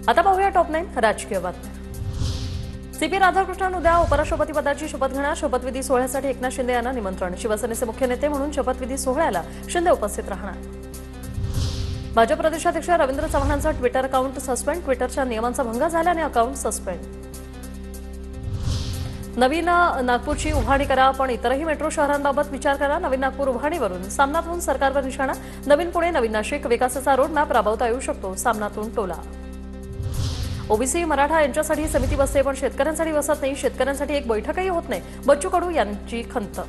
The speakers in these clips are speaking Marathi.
आता पाहूया टॉप 9 राजकीय बातम्या। सीपी राधाकृष्णन उद्या उपराष्ट्रपती पदाची शपथ घेणार। शपथविधी सोहळ्यासाठी एकनाथ शिंदे यांना निमंत्रण। शिवसेनेचे मुख्य नेते म्हणून शपथविधी सोहळ्याला शिंदे उपस्थित राहणार। भाजप प्रदेशाध्यक्ष रवींद्र चव्हाणांचा ट्विटर अकाउंट सस्पेंड। ट्विटरच्या नियमांचा भंग झाल्याने अकाउंट सस्पेंड। नवीन नागपूरची उभारणी करा, पण इतरही मेट्रो शहरांबाबत विचार करा। नवीन नागपूर उभारणीवरून सामनातून सरकारवर निशाणा। नवीन पुणे नवीन नाशिक विकासाचा रोडमॅप राबवता येऊ शकतो, सामनातून टोला। ओबीसी मराठा यांच्यासाठी समिती बसते, पण शेतकऱ्यांसाठी बसत नाही। शेतकऱ्यांसाठी एक बैठकही होत नाही, बच्चू कडू यांची खंत।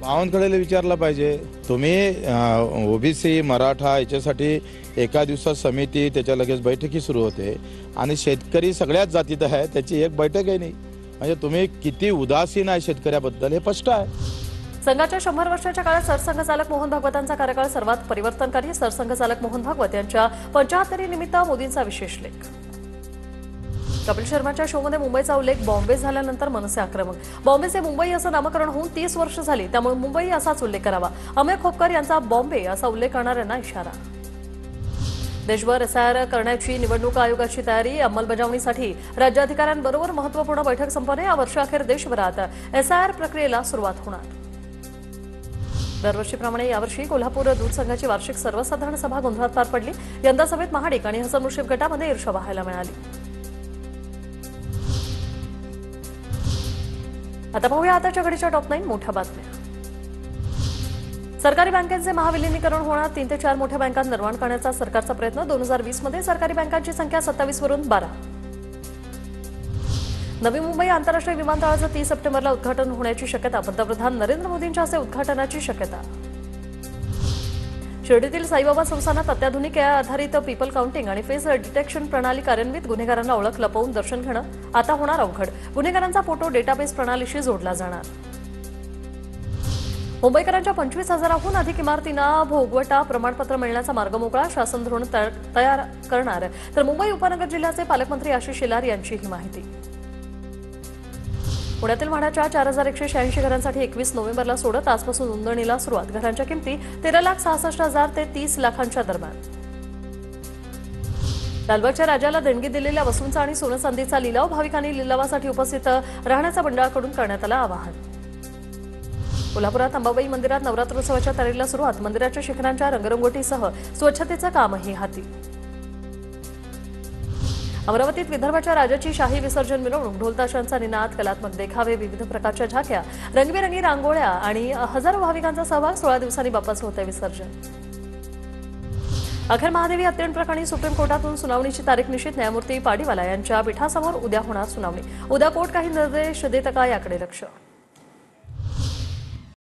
बावनकडेला विचारलं पाहिजे तुम्ही, ओबीसी मराठा याच्यासाठी एका दिवसात समिती, त्याच्या लगेच बैठकी सुरू होते आणि शेतकरी सगळ्याच जातीत आहे, त्याची एक बैठकही नाही। म्हणजे तुम्ही किती उदासीन आहे शेतकऱ्याबद्दल हे स्पष्ट आहे। संघाच्या 100 वर्षाच्या काळात सरसंघचालक मोहन भागवतांचा कार्यकाळ सर्वात परिवर्तनकारी। सरसंघचालक मोहन भागवत यांच्या 75 निमित्त मोदींचा विशेष लेख। कपिल शर्माच्या शोमध्ये मुंबईचा उल्लेख। बॉम्बे झाल्यानंतर मनसे आक्रमक। बॉम्बेचे मुंबई असं नामकरण होऊन 30 वर्ष झाली, त्यामुळे मुंबई असाच उल्लेख करावा। अमेय खोपकर यांचा बॉम्बे असा उल्लेख करणाऱ्यांना इशारा। देशभर एसआयआर करण्याची निवडणूक आयोगाची तयारी। अंमलबजावणीसाठी राज्याधिकाऱ्यांबरोबर महत्त्वपूर्ण बैठक संपन्न। या वर्षाअखेर देशभरात एसआयआर प्रक्रियेला सुरुवात होणार। दरवर्षीप्रमाणे यावर्षी कोल्हापूर दूध संघाची वार्षिक सर्वसाधारण सभा गोंधळात पार पडली। यंदा सभेत महाडिक आणि हसन मुश्रीफ गटामध्ये ईर्ष्या पाहायला मिळाली। आता पाहूया आताच्या घडीच्या टॉप 9 मोठ्या बातम्या। सरकारी बँकांचे महाविलीनीकरण होणार। 3 ते 4 मोठ्या बँका निर्माण करण्याचा सरकारचा प्रयत्न। 2020 मध्ये सरकारी बँकांची संख्या 27 वरून 12। नवी मुंबई आंतरराष्ट्रीय विमानतळाचं 30 सप्टेंबरला उद्घाटन होण्याची शक्यता। पंतप्रधान नरेंद्र मोदींच्या हस्ते उद्घाटनाची शक्यता। शिर्डीतील साईबाबा संस्थानात अत्याधुनिक एआय आधारित पीपल काउंटिंग आणि फेस डिटेक्शन प्रणाली कार्यान्वित। गुन्हेगारांना ओळख लपवून दर्शन घेणं आता होणार अवघड। गुन्हेगारांचा फोटो डेटाबेस प्रणालीशी जोडला जाणार। मुंबईकरांच्या 25,000हून अधिक इमारतींना भोगवटा प्रमाणपत्र मिळण्याचा मार्ग मोकळा। शासन धोरण तयार करणार, तर मुंबई उपनगर जिल्ह्याचे पालकमंत्री आशिष शेलार यांची ही माहिती। पुण्यातील म्हाडाच्या 4186 घरांसाठी 21 नोव्हेंबरला सोडत आजपासून नोंदणीला सुरुवात। घरांच्या किमती 13,66,000 ते 30 लाखांच्या दरम्यान। लालबागच्या राजाला देणगी दिलेल्या वस्तूंचा आणि सोनं चांदीचा लिलाव। भाविकांनी लिलावासाठी उपस्थित राहण्याचा मंडळाकडून करण्यात आलं आवाहन। कोल्हापुरात अंबाबाई मंदिरात नवरात्रोत्सवाच्या तयारीला सुरुवात। मंदिराच्या शिखरांच्या रंगरंगोटीसह स्वच्छतेचं कामही हाती। अमरावतीत विदर्भाच्या राजाची शाही विसर्जन मिरवणूक। ढोलताशांचा निनाद, कलात्मक देखावे, विविध प्रकारच्या झाक्या, रंगीबेरंगी रांगोळ्या आणि हजारो भाविकांचा सहभाग। 16 दिवसांनी बाप्पाचं होतंय विसर्जन। अखेर महादेवी हत्या प्रकरणी सुप्रीम कोर्टातून सुनावणीची तारीख निश्चित। न्यायमूर्ती पाडीवाला यांच्या पीठासमोर उद्या होणार सुनावणी। उद्या कोर्ट काही निर्देश देतं का याकडे लक्ष।